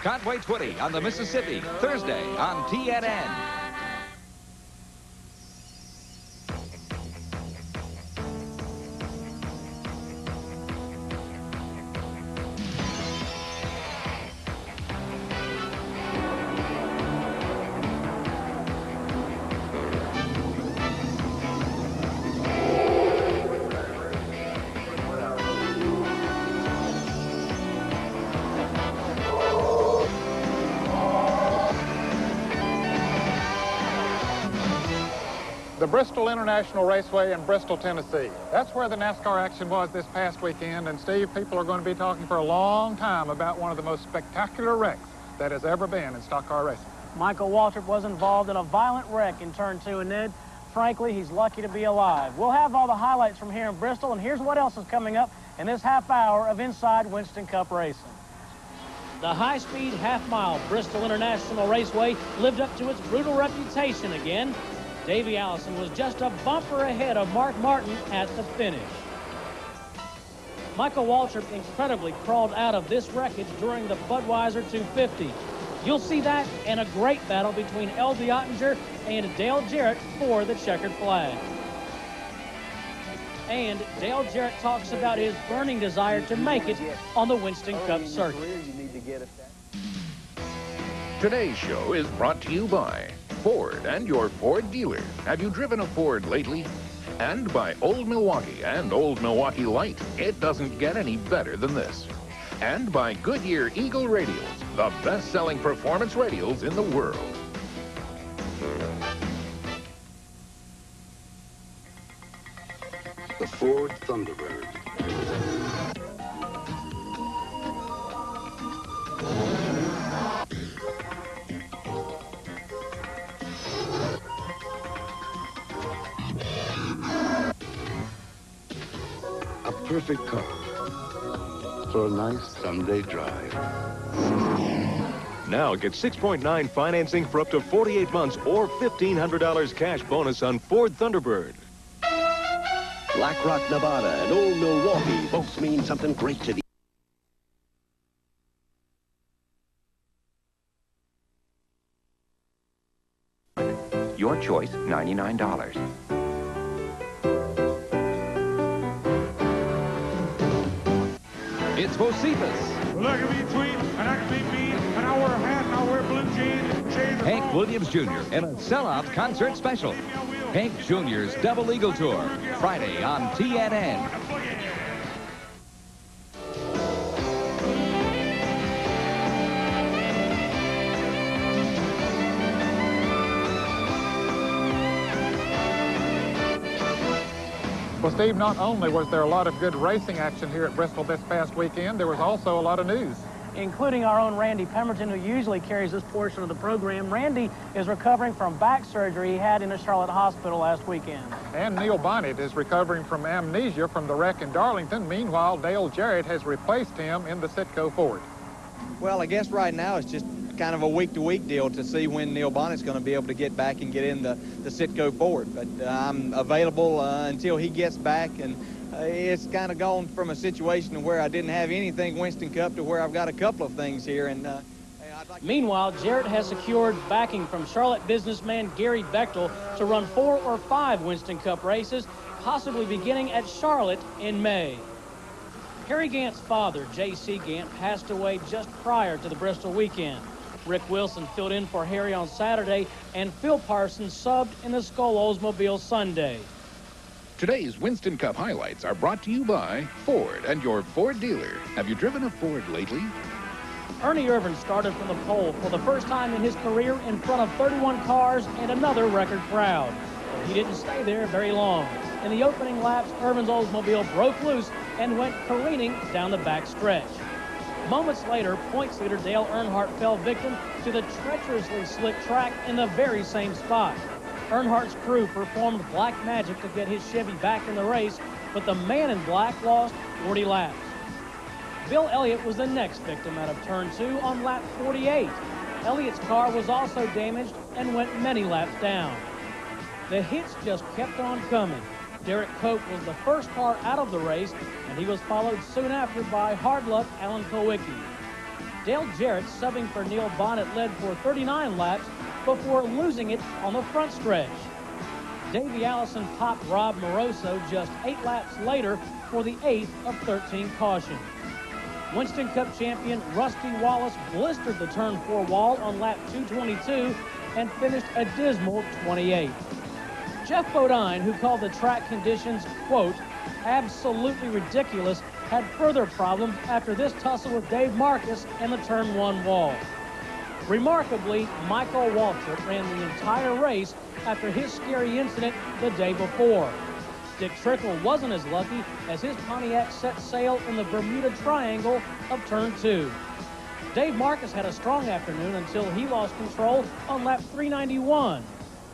Conway 20 on the Mississippi, Thursday on TNN. The Bristol International Raceway in Bristol, Tennessee. That's where the NASCAR action was this past weekend. And Steve, people are going to be talking for a long time about one of the most spectacular wrecks that has ever been in stock car racing. Michael Waltrip was involved in a violent wreck in turn 2, and Ned, frankly, he's lucky to be alive. We'll have all the highlights from here in Bristol, and here's what else is coming up in this half hour of Inside Winston Cup Racing. The high-speed half-mile Bristol International Raceway lived up to its brutal reputation again. Davey Allison was just a bumper ahead of Mark Martin at the finish. Michael Waltrip incredibly crawled out of this wreckage during the Budweiser 250. You'll see that and a great battle between L.B. Ottinger and Dale Jarrett for the checkered flag. And Dale Jarrett talks about his burning desire to make it on the Winston Cup circuit. Today's show is brought to you by Ford and your Ford dealer. Have you driven a Ford lately? And by Old Milwaukee and Old Milwaukee Light. It doesn't get any better than this. And by Goodyear Eagle Radials, the best-selling performance radials in the world. The Ford Thunderbird. A perfect car for a nice Sunday drive. Now get 6.9 financing for up to 48 months or $1,500 cash bonus on Ford Thunderbird. Black Rock, Nevada and Old Milwaukee both mean something great to the Your choice, $99. It's Josephus. Well, I can be tweet, and I can be mean, and I wear a hat, and I wear blue jeans, shades of Hank Williams Jr. in a sellout concert special. Hank Jr.'s Double Eagle Tour, Friday on TNN. Well, Steve, not only was there a lot of good racing action here at Bristol this past weekend, there was also a lot of news. Including our own Randy Pemberton, who usually carries this portion of the program. Randy is recovering from back surgery he had in a Charlotte hospital last weekend. And Neil Bonnet is recovering from amnesia from the wreck in Darlington. Meanwhile, Dale Jarrett has replaced him in the Citgo Ford. Well, I guess right now it's just kind of a week-to-week deal to see when Neil Bonnet's going to be able to get back and get in the Citgo Ford. But I'm available until he gets back, and it's kind of gone from a situation where I didn't have anything Winston Cup to where I've got a couple of things here. And Meanwhile, Jarrett has secured backing from Charlotte businessman Gary Bechtel to run 4 or 5 Winston Cup races, possibly beginning at Charlotte in May. Harry Gant's father, J.C. Gant, passed away just prior to the Bristol weekend. Rick Wilson filled in for Harry on Saturday, and Phil Parsons subbed in the Skull Oldsmobile Sunday. Today's Winston Cup highlights are brought to you by Ford and your Ford dealer. Have you driven a Ford lately? Ernie Irvin started from the pole for the first time in his career in front of 31 cars and another record crowd. But he didn't stay there very long. In the opening laps, Irvin's Oldsmobile broke loose and went careening down the back stretch. Moments later, points leader Dale Earnhardt fell victim to the treacherously slick track in the very same spot. Earnhardt's crew performed black magic to get his Chevy back in the race, but the man in black lost 40 laps. Bill Elliott was the next victim out of turn 2 on lap 48. Elliott's car was also damaged and went many laps down. The hits just kept on coming. Derek Cope was the first car out of the race, and he was followed soon after by hard luck Alan Kowicki. Dale Jarrett, subbing for Neil Bonnet, led for 39 laps before losing it on the front stretch. Davey Allison popped Rob Moroso just 8 laps later for the 8th of 13 cautions. Winston Cup champion Rusty Wallace blistered the turn 4 wall on lap 222 and finished a dismal 28th. Jeff Bodine, who called the track conditions, quote, absolutely ridiculous, had further problems after this tussle with Dave Marcus and the turn 1 wall. Remarkably, Michael Waltrip ran the entire race after his scary incident the day before. Dick Trickle wasn't as lucky as his Pontiac set sail in the Bermuda Triangle of turn 2. Dave Marcus had a strong afternoon until he lost control on lap 391.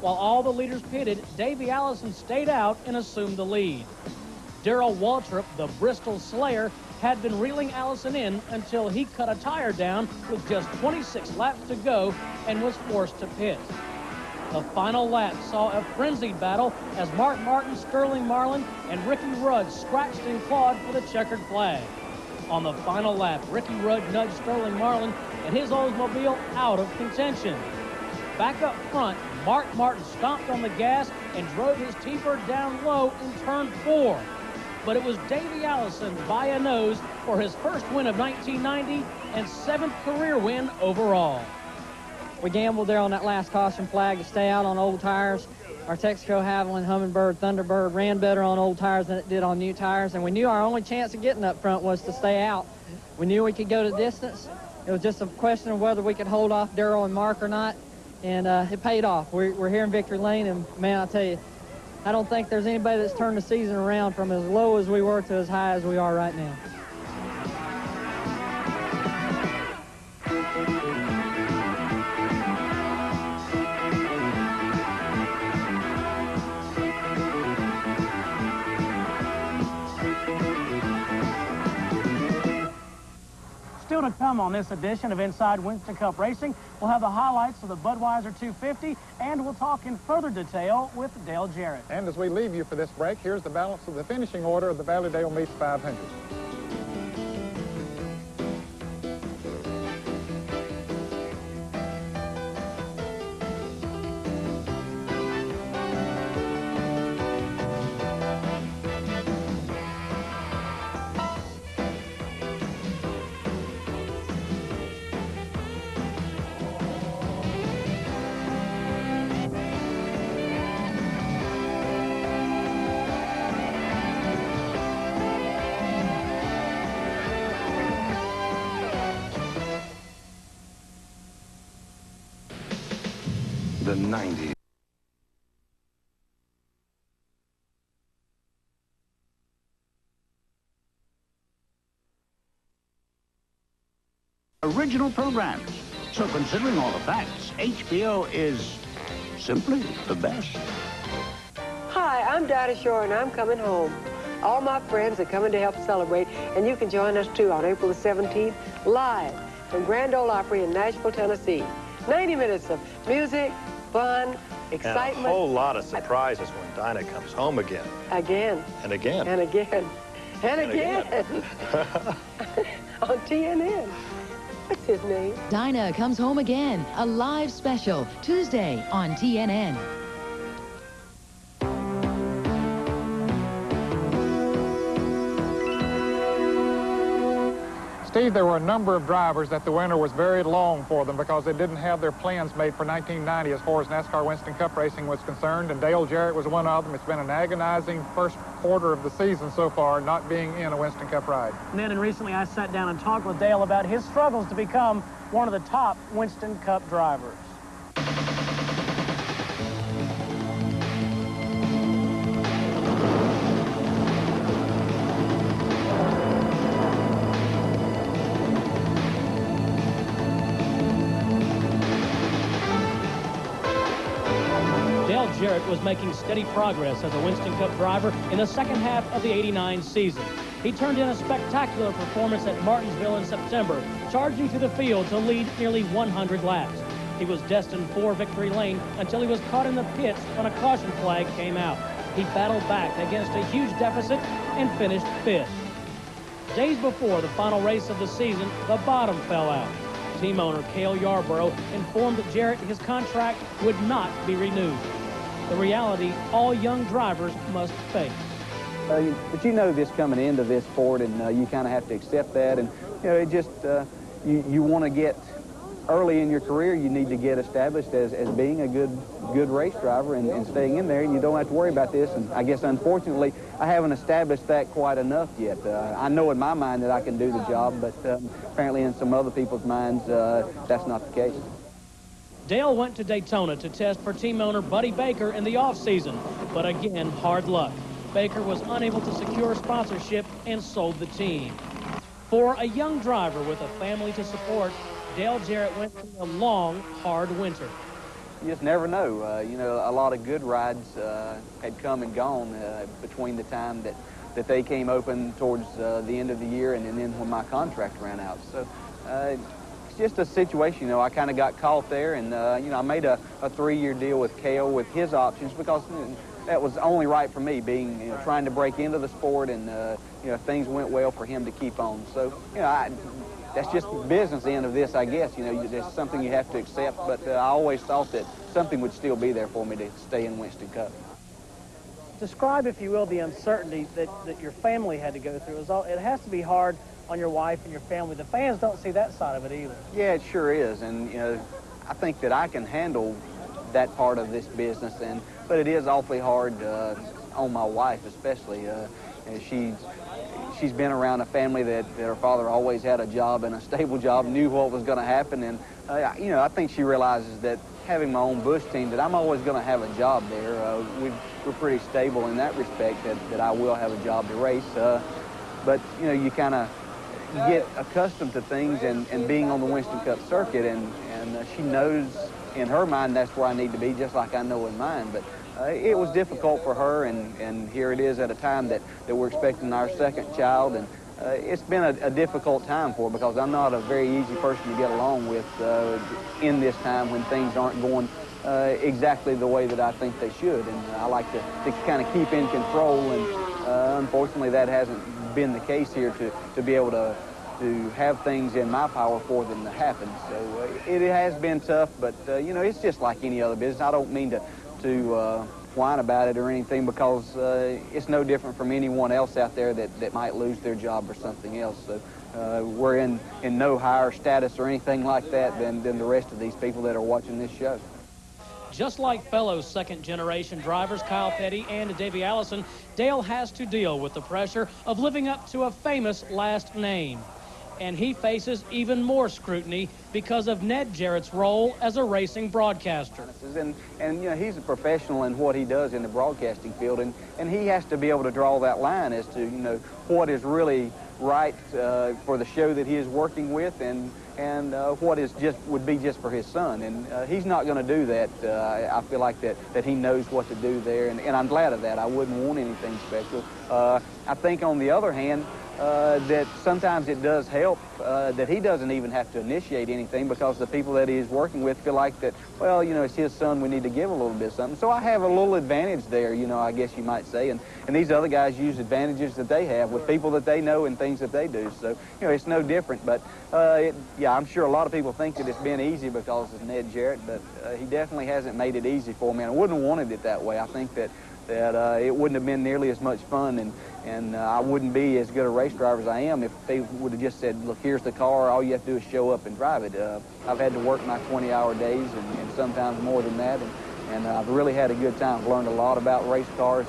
While all the leaders pitted, Davey Allison stayed out and assumed the lead. Darrell Waltrip, the Bristol Slayer, had been reeling Allison in until he cut a tire down with just 26 laps to go and was forced to pit. The final lap saw a frenzied battle as Mark Martin, Sterling Marlin, and Ricky Rudd scratched and clawed for the checkered flag. On the final lap, Ricky Rudd nudged Sterling Marlin and his Oldsmobile out of contention. Back up front, Mark Martin stomped on the gas and drove his T-Bird down low in turn 4. But it was Davey Allison by a nose for his first win of 1990 and 7th career win overall. We gambled there on that last caution flag to stay out on old tires. Our Texaco, Haviland, Humminbird, Thunderbird ran better on old tires than it did on new tires, and we knew our only chance of getting up front was to stay out. We knew we could go the distance. It was just a question of whether we could hold off Darrell and Mark or not, and it paid off. We're here in Victory Lane, and man, I'll tell you, I don't think there's anybody that's turned the season around from as low as we were to as high as we are right now. Still to come on this edition of Inside Winston Cup Racing, we'll have the highlights of the Budweiser 250, and we'll talk in further detail with Dale Jarrett. And as we leave you for this break, here's the balance of the finishing order of the Valleydale Meets 500. The 90s. Original programs. So considering all the facts, HBO is simply the best. Hi, I'm Dottie Shore, and I'm coming home. All my friends are coming to help celebrate, and you can join us too on April the 17th, live from Grand Ole Opry in Nashville, Tennessee. 90 minutes of music, fun, excitement. And a whole lot of surprises when Dinah comes home again. Again. And again. And again. And again. On TNN. What's his name? Dinah Comes Home Again, a live special, Tuesday on TNN. Steve, there were a number of drivers that the winter was very long for them because they didn't have their plans made for 1990 as far as NASCAR Winston Cup Racing was concerned, and Dale Jarrett was one of them. It's been an agonizing first quarter of the season so far, not being in a Winston Cup ride. Ned, and recently I sat down and talked with Dale about his struggles to become one of the top Winston Cup drivers. Dale Jarrett was making steady progress as a Winston Cup driver in the second half of the '89 season. He turned in a spectacular performance at Martinsville in September, charging through the field to lead nearly 100 laps. He was destined for victory lane until he was caught in the pits when a caution flag came out. He battled back against a huge deficit and finished 5th. Days before the final race of the season, the bottom fell out. Team owner Dale Jarrett informed Jarrett his contract would not be renewed. The reality all young drivers must face. But you know this coming into this sport, and you kind of have to accept that. And you know, it just you want to get early in your career. You need to get established as being a good race driver and staying in there, and you don't have to worry about this. And I guess unfortunately, I haven't established that quite enough yet. I know in my mind that I can do the job, but apparently in some other people's minds, that's not the case. Dale went to Daytona to test for team owner Buddy Baker in the offseason, but again, hard luck. Baker was unable to secure sponsorship and sold the team. For a young driver with a family to support, Dale Jarrett went through a long, hard winter. You just never know. You know, a lot of good rides had come and gone between the time that they came open towards the end of the year and then when my contract ran out. So it's just a situation, you know, I kind of got caught there, and, you know, I made a 3-year deal with Cale with his options because that was only right for me, being, you know, trying to break into the sport, and, you know, things went well for him to keep on. So, you know, that's just the business end of this, I guess. You know, it's something you have to accept, but I always thought that something would still be there for me to stay in Winston Cup. Describe, if you will, the uncertainty that your family had to go through. It has to be hard on your wife and your family. The fans don't see that side of it either. Yeah, it sure is, and, you know, I think that I can handle that part of this business, but it is awfully hard on my wife, especially. She's been around a family that her father always had a job and a stable job, knew what was going to happen, and you know, I think she realizes that having my own Busch team, that I'm always going to have a job there. We're pretty stable in that respect, that I will have a job to race. But you know, you kind of get accustomed to things and being on the Winston Cup circuit, and she knows in her mind that's where I need to be, just like I know in mine. But it was difficult for her, and here it is at a time that we're expecting our second child, and it's been a difficult time for her because I'm not a very easy person to get along with in this time when things aren't going exactly the way that I think they should, and I like to kind of keep in control, and unfortunately that hasn't been the case here to be able to have things in my power for them to happen. So it has been tough, but you know, it's just like any other business. I don't mean to whine about it or anything, because it's no different from anyone else out there that might lose their job or something else. So we're in no higher status or anything like that than the rest of these people that are watching this show. Just like fellow second-generation drivers Kyle Petty and Davey Allison, Dale has to deal with the pressure of living up to a famous last name. And he faces even more scrutiny because of Ned Jarrett's role as a racing broadcaster. And you know, he's a professional in what he does in the broadcasting field, and he has to be able to draw that line as to, you know, what is really right for the show that he is working with, and what is would be just for his son. And he's not going to do that. I feel like that he knows what to do there, and I'm glad of that. I wouldn't want anything special. I think on the other hand, that sometimes it does help that he doesn't even have to initiate anything, because the people that he is working with feel like that, well, you know, it's his son, we need to give a little bit of something. So I have a little advantage there, you know, I guess you might say, and these other guys use advantages that they have with people that they know and things that they do. So, you know, it's no different, but yeah, I'm sure a lot of people think that it's been easy because of Ned Jarrett, but he definitely hasn't made it easy for me, and I wouldn't have wanted it that way. I think that it wouldn't have been nearly as much fun, and I wouldn't be as good a race driver as I am if they would have just said, look, here's the car, all you have to do is show up and drive it. I've had to work my 20-hour days and sometimes more than that, and I've really had a good time. I've learned a lot about race cars,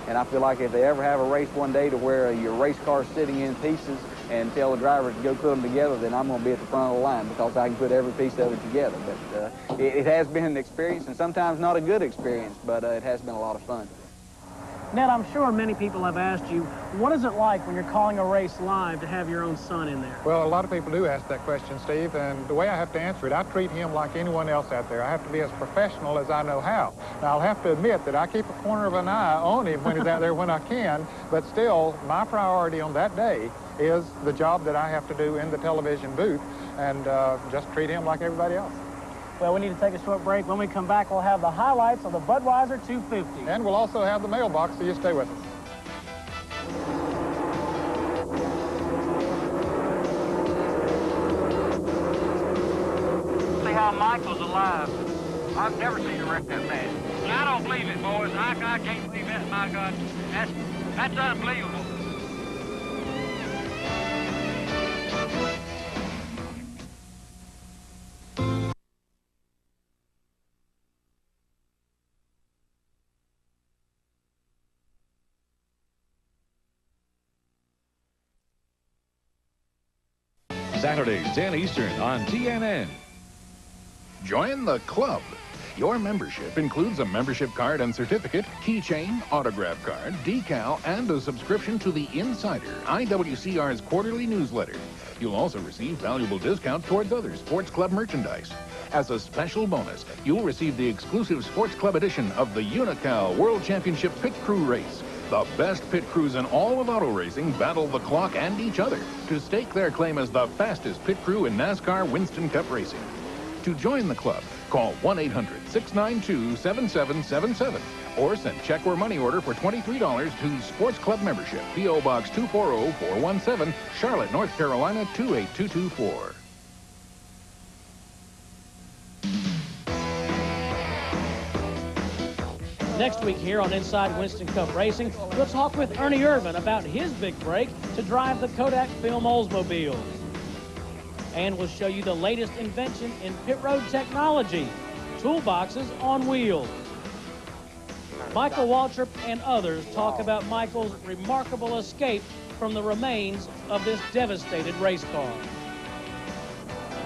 and I feel like if they ever have a race one day to where your race car's sitting in pieces and tell the driver to go put them together, then I'm going to be at the front of the line because I can put every piece of it together. But it has been an experience, and sometimes not a good experience, but it has been a lot of fun. Ned, I'm sure many people have asked you, what is it like when you're calling a race live to have your own son in there? Well, a lot of people do ask that question, Steve, and the way I have to answer it, I treat him like anyone else out there. I have to be as professional as I know how. Now, I'll have to admit that I keep a corner of an eye on him when he's out there when I can, but still, my priority on that day is the job that I have to do in the television booth, and just treat him like everybody else. Well, we need to take a short break. When we come back, we'll have the highlights of the Budweiser 250. And we'll also have the mailbox, so you stay with us. how Michael's alive. I've never seen a wreck that bad. I don't believe it, boys. I can't believe that, my God. That's unbelievable. Saturdays, 10 Eastern on TNN. Join the club. Your membership includes a membership card and certificate, keychain, autograph card, decal, and a subscription to the Insider, IWCR's quarterly newsletter. You'll also receive valuable discount towards other sports club merchandise. As a special bonus, you'll receive the exclusive sports club edition of the Unical World Championship Pit Crew Race. The best pit crews in all of auto racing battle the clock and each other to stake their claim as the fastest pit crew in NASCAR Winston Cup Racing. To join the club, call 1-800-692-7777 or send check or money order for $23 to Sports Club Membership, P.O. Box 240417, Charlotte, North Carolina 28224. Next week here on Inside Winston Cup Racing, we'll talk with Ernie Irvin about his big break to drive the Kodak Film Oldsmobile. And we'll show you the latest invention in pit road technology, toolboxes on wheels. Michael Waltrip and others talk about Michael's remarkable escape from the remains of this devastated race car.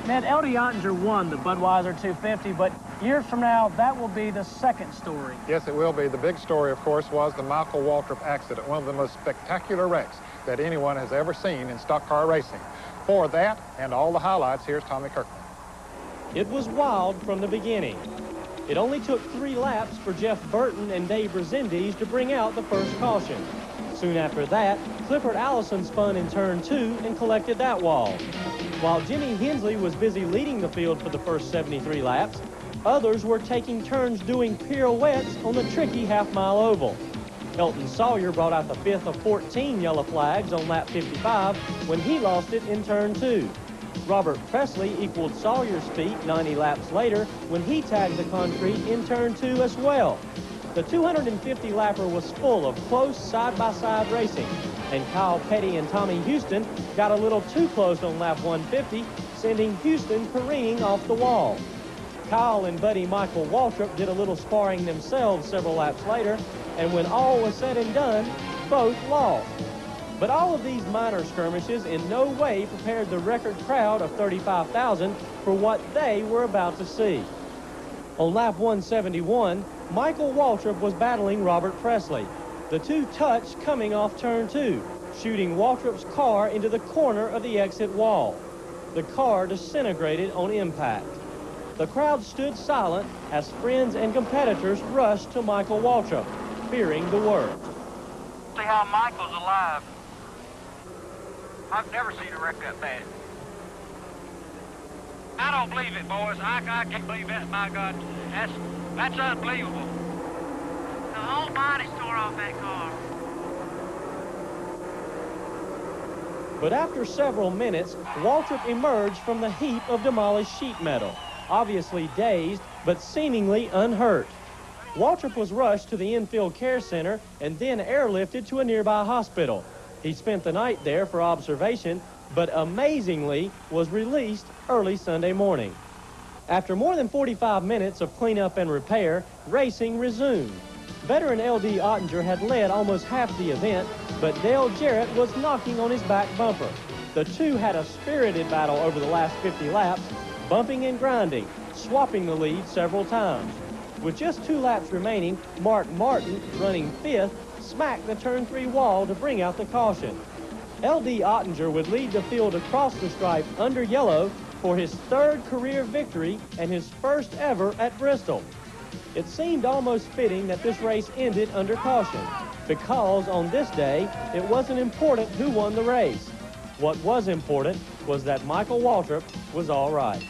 Ned, L.D. Ottinger won the Budweiser 250, but years from now, that will be the second story. Yes, it will be. The big story, of course, was the Michael Waltrip accident, one of the most spectacular wrecks that anyone has ever seen in stock car racing. For that and all the highlights, here's Tommy Kirkland. It was wild from the beginning. It only took 3 laps for Jeff Burton and Dave Rezendes to bring out the first caution. Soon after that, Clifford Allison spun in turn 2 and collected that wall. While Jimmy Hensley was busy leading the field for the first 73 laps, others were taking turns doing pirouettes on the tricky half-mile oval. Elton Sawyer brought out the 5th of 14 yellow flags on lap 55 when he lost it in turn 2. Robert Presley equaled Sawyer's feat 90 laps later when he tagged the concrete in turn 2 as well. The 250-lapper was full of close side-by-side racing, and Kyle Petty and Tommy Houston got a little too close on lap 150, sending Houston careening off the wall. Kyle and buddy Michael Waltrip did a little sparring themselves several laps later, and when all was said and done, both lost. But all of these minor skirmishes in no way prepared the record crowd of 35,000 for what they were about to see. On lap 171, Michael Waltrip was battling Robert Presley. The two touched coming off turn 2, shooting Waltrip's car into the corner of the exit wall. The car disintegrated on impact. The crowd stood silent as friends and competitors rushed to Michael Waltrip, fearing the worst. See how Michael's alive. I've never seen a wreck that bad. I don't believe it, boys. I can't believe that, my God. That's unbelievable. The whole body tore off that car. But after several minutes, Waltrip emerged from the heap of demolished sheet metal, obviously dazed, but seemingly unhurt. Waltrip was rushed to the infield care center and then airlifted to a nearby hospital. He spent the night there for observation, but amazingly was released early Sunday morning. After more than 45 minutes of cleanup and repair, racing resumed. Veteran L.D. Ottinger had led almost half the event, but Dale Jarrett was knocking on his back bumper. The two had a spirited battle over the last 50 laps, bumping and grinding, swapping the lead several times. With just 2 laps remaining, Mark Martin, running 5th, smacked the turn 3 wall to bring out the caution. L.D. Ottinger would lead the field across the stripe under yellow for his 3rd career victory and his first ever at Bristol. It seemed almost fitting that this race ended under caution, because on this day, it wasn't important who won the race. What was important was that Michael Waltrip was all right.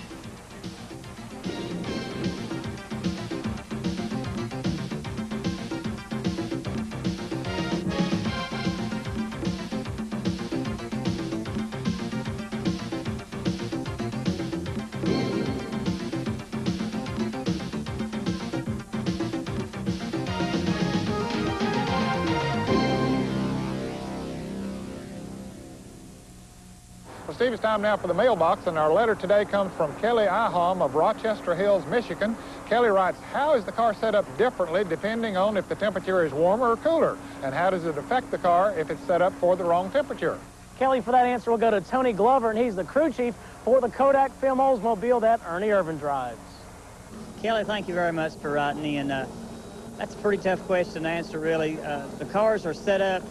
Well, Steve, it's time now for the mailbox, and our letter today comes from Kelly Ihom of Rochester Hills, Michigan. Kelly writes, how is the car set up differently depending on if the temperature is warmer or cooler? And how does it affect the car if it's set up for the wrong temperature? Kelly, for that answer, we'll go to Tony Glover, and he's the crew chief for the Kodak Film Oldsmobile that Ernie Irvin drives. Kelly, thank you very much for writing in. That's a pretty tough question to answer, really. The cars are set up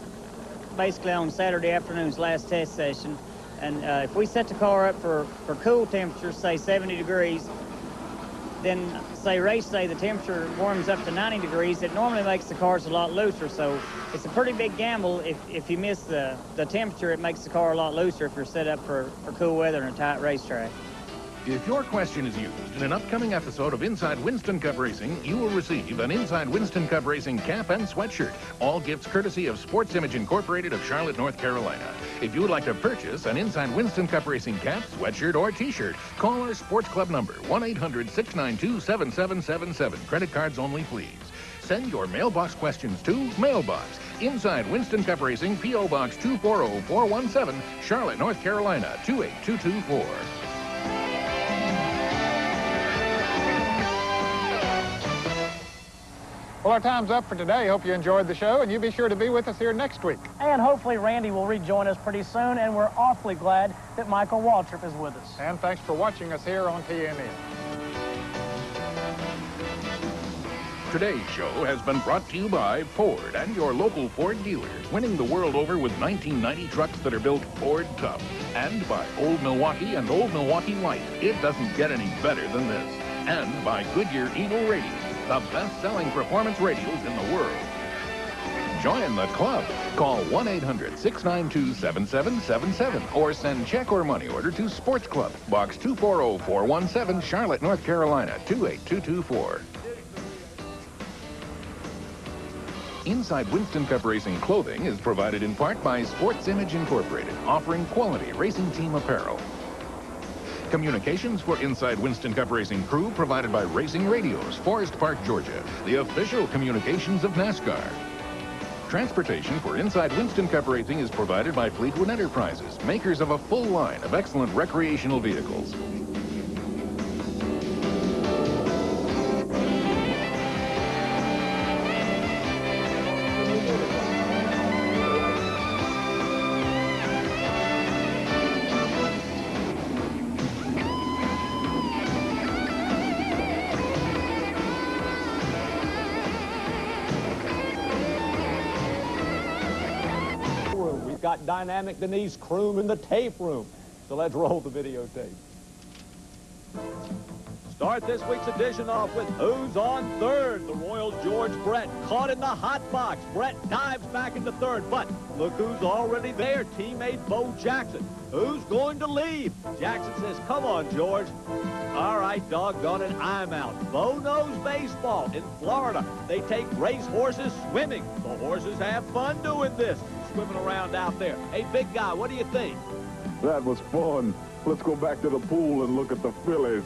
basically on Saturday afternoon's last test session. And if we set the car up for cool temperatures, say 70 degrees, then say race day, the temperature warms up to 90 degrees, it normally makes the cars a lot looser. So it's a pretty big gamble. If you miss the temperature, it makes the car a lot looser if you're set up for cool weather and a tight racetrack. If your question is used in an upcoming episode of Inside Winston Cup Racing, you will receive an Inside Winston Cup Racing cap and sweatshirt. All gifts courtesy of Sports Image Incorporated of Charlotte, North Carolina. If you would like to purchase an Inside Winston Cup Racing cap, sweatshirt, or T-shirt, call our sports club number, 1-800-692-7777. Credit cards only, please. Send your mailbox questions to Mailbox, Inside Winston Cup Racing, P.O. Box 240417, Charlotte, North Carolina, 28224. Well, our time's up for today. Hope you enjoyed the show, and you be sure to be with us here next week. And hopefully Randy will rejoin us pretty soon, and we're awfully glad that Michael Waltrip is with us. And thanks for watching us here on TNN. Today's show has been brought to you by Ford and your local Ford dealer, winning the world over with 1990 trucks that are built Ford tough. And by Old Milwaukee and Old Milwaukee Light. It doesn't get any better than this. And by Goodyear Eagle Radios, the best-selling performance radios in the world. Join the club. Call 1-800-692-7777 or send check or money order to Sports Club, Box 240417, Charlotte, North Carolina, 28224. Inside Winston Cup Racing clothing is provided in part by Sports Image Incorporated, offering quality racing team apparel. Communications for Inside Winston Cup Racing crew provided by Racing Radios, Forest Park, Georgia, the official communications of NASCAR. Transportation for Inside Winston Cup Racing is provided by Fleetwood Enterprises, makers of a full line of excellent recreational vehicles. Got Dynamic Denise Kroom in the tape room. So let's roll the videotape. Start this week's edition off with Who's on Third? The Royals' George Brett caught in the hot box. Brett dives back into third, but look who's already there, teammate Bo Jackson. Who's going to lead? Jackson says, come on, George. All right, doggone it, I'm out. Bo knows baseball. In Florida, they take race horses swimming. The horses have fun doing this, swimming around out there. Hey, big guy, what do you think? That was fun. Let's go back to the pool and look at the Phillies.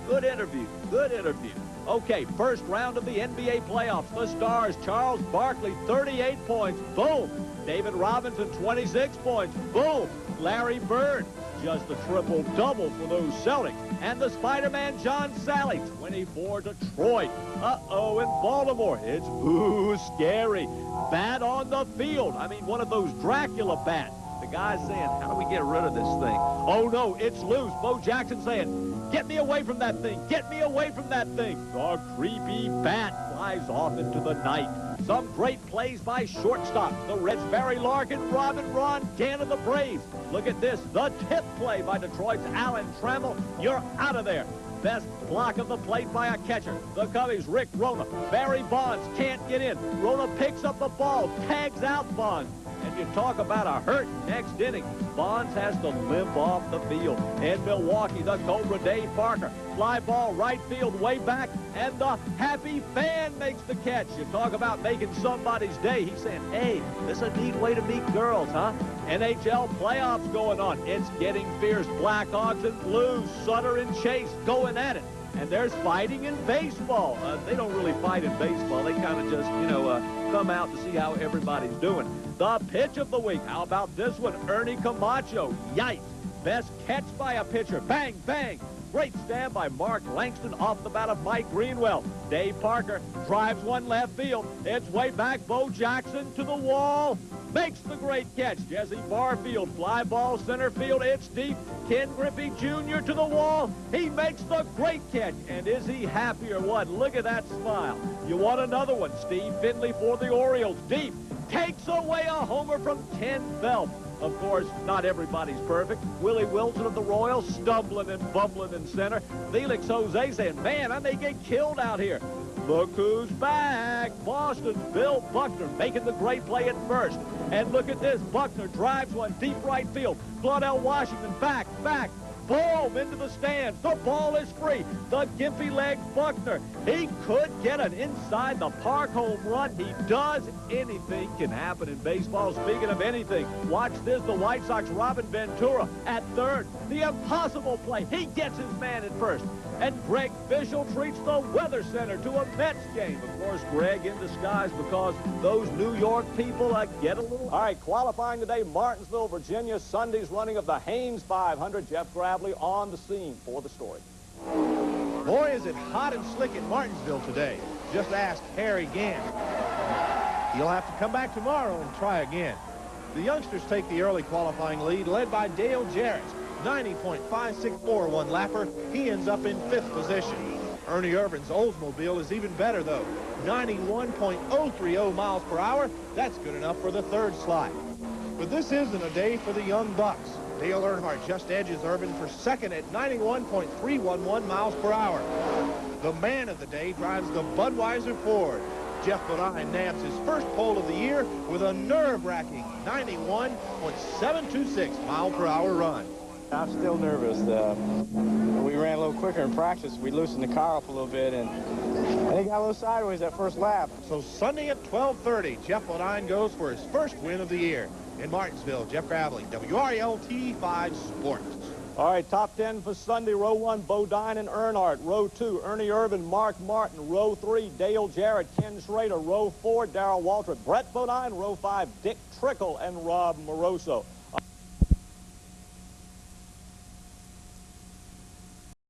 Good interview. Good interview. Okay, first round of the NBA playoffs. The Stars, Charles Barkley, 38 points. Boom. David Robinson, 26 points. Boom. Larry Bird, just a triple-double for those Celtics. And the Spider-Man John Sally, 24 Detroit. Uh-oh, in Baltimore, it's boo scary. Bat on the field. I mean, one of those Dracula bats. The guy's saying, how do we get rid of this thing? Oh, no, it's loose. Bo Jackson saying, get me away from that thing. Get me away from that thing. The creepy bat flies off into the night. Some great plays by shortstop. The Reds, Barry Larkin, Robin Ron, Dan of the Braves. Look at this. The tip play by Detroit's Alan Trammell. You're out of there. Best block of the plate by a catcher. The Cubbies, Rick Rona. Barry Bonds can't get in. Rona picks up the ball, tags out Bonds. And you talk about a hurt next inning. Bonds has to limp off the field. In Milwaukee, the Cobra Dave Parker. Fly ball right field way back, and the happy fan makes the catch. You talk about making somebody's day. He's saying, hey, this is a neat way to meet girls, huh? NHL playoffs going on. It's getting fierce. Blackhawks and Blues, Sutter and Chase going at it. And there's fighting in baseball. They don't really fight in baseball. They kind of just, you know, come out to see how everybody's doing. The pitch of the week. How about this one? Ernie Camacho. Yikes. Best catch by a pitcher. Bang, bang. Great stand by Mark Langston off the bat of Mike Greenwell. Dave Parker drives one left field. It's way back. Bo Jackson to the wall. Makes the great catch. Jesse Barfield, fly ball center field. It's deep. Ken Griffey Jr. to the wall. He makes the great catch. And is he happy or what? Look at that smile. You want another one. Steve Finley for the Orioles. Deep. Takes away a homer from Ken Phelps. Of course, not everybody's perfect. Willie Wilson of the Royals stumbling and bumbling in center. Felix Jose saying, man, I may get killed out here. Look who's back. Boston's Bill Buckner making the great play at first. And look at this. Buckner drives one deep right field. Claudell Washington back. Boom, into the stands. The ball is free. The gimpy leg Buckner. He could get an inside the park home run. He does. Anything can happen in baseball. Speaking of anything, watch this. The White Sox Robin Ventura at third. The impossible play. He gets his man at first. And Greg Fishel treats the Weather Center to a Mets game. Of course, Greg in disguise because those New York people get a little... All right, qualifying today, Martinsville, Virginia, Sunday's running of the Haynes 500. Jeff Gravely on the scene for the story. Boy, is it hot and slick in Martinsville today. Just ask Harry Gant. He'll have to come back tomorrow and try again. The youngsters take the early qualifying lead, led by Dale Jarrett. 90.564 one-lapper. He ends up in 5th position. Ernie Irvin's Oldsmobile is even better, though. 91.030 miles per hour. That's good enough for the 3rd slot. But this isn't a day for the young bucks. Dale Earnhardt just edges Irvin for 2nd at 91.311 miles per hour. The man of the day drives the Budweiser Ford. Jeff Bodine nabs his first pole of the year with a nerve-wracking 91.726 mile per hour run. I'm still nervous. We ran a little quicker in practice. We loosened the car up a little bit, and he got a little sideways that first lap. So Sunday at 12:30, Jeff Bodine goes for his first win of the year. In Martinsville, Jeff Gravely, WRLT 5 Sports. All right, top 10 for Sunday. Row 1, Bodine and Earnhardt. Row 2, Ernie Irvin, Mark Martin. Row 3, Dale Jarrett, Ken Schrader. Row 4, Darrell Waltrip, Brett Bodine. Row 5, Dick Trickle and Rob Moroso.